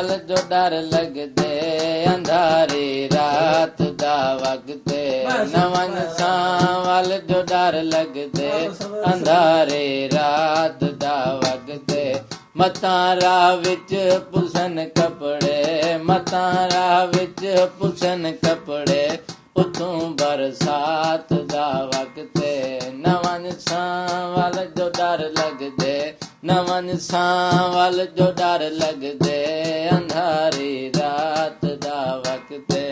जो डर लगदे अंधारी रात दा वगदे नवन सावल जो डर लगदे अंधारी रात दा वगदे मतां राह विच पुसन कपड़े मतां राह विच पुसन कपड़े उतों बरसात दा वगदे नवन सावल जो डर लगदे नवन सावल जो डर लगदे अंधारी रात दा वगदे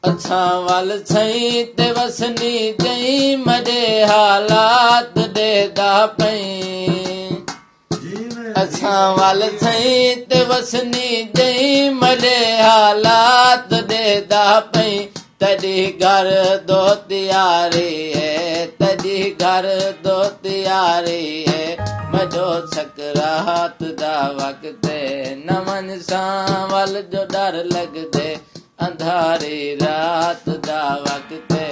अछां वल सई ते वसनी जई मजे हालात देदा पई अछां वल सई ते वसनी जई मजे हालात देदा पई तॾी घर दो तियारी है तॾी घर दो तियारी है मजो सकरात दा वगदे नवन सावल जो डर लगदे अंधारी रात दा वगदे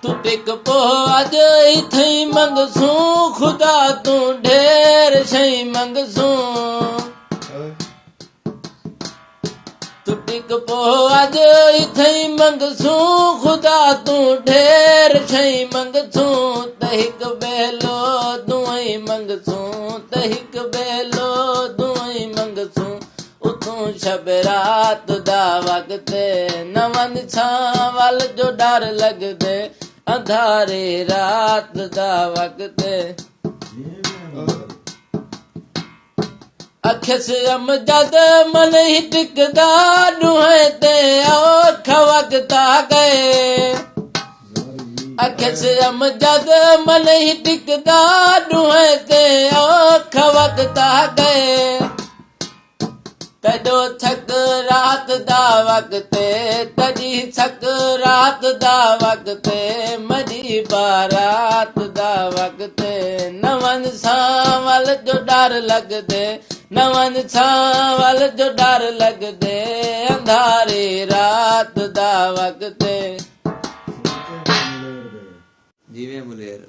तू टिक पो अज इथई मंगसूं खुदा तू ढेर शई मंगसूं तू टिक पो अज इथई मंगसूं खुदा तू ढेर शई मंगसूं त हिक बेलो दुई मंगसूं त हिक बेलो दुई मंगसूं उतों शब रात दा वगदे नवन सावल जो डर लगदे अंधारी रात दा वगदे अखिस अमजद मन ही टिकदा ॾूंहें ते औख वगदा गए अखिस अमजद मन ही टिकदा ॾूंहें ते औख वगदा गए तॾो थक रात दा वगदे तॾी थक रात दा वगदे मजी बारात दा वगदे नवन सावल जो डर लगदे नवन सावल जो डर लगदे अंधारी रात दा वगदे ਜਿਵੇਂ ਮੁਲੇਰ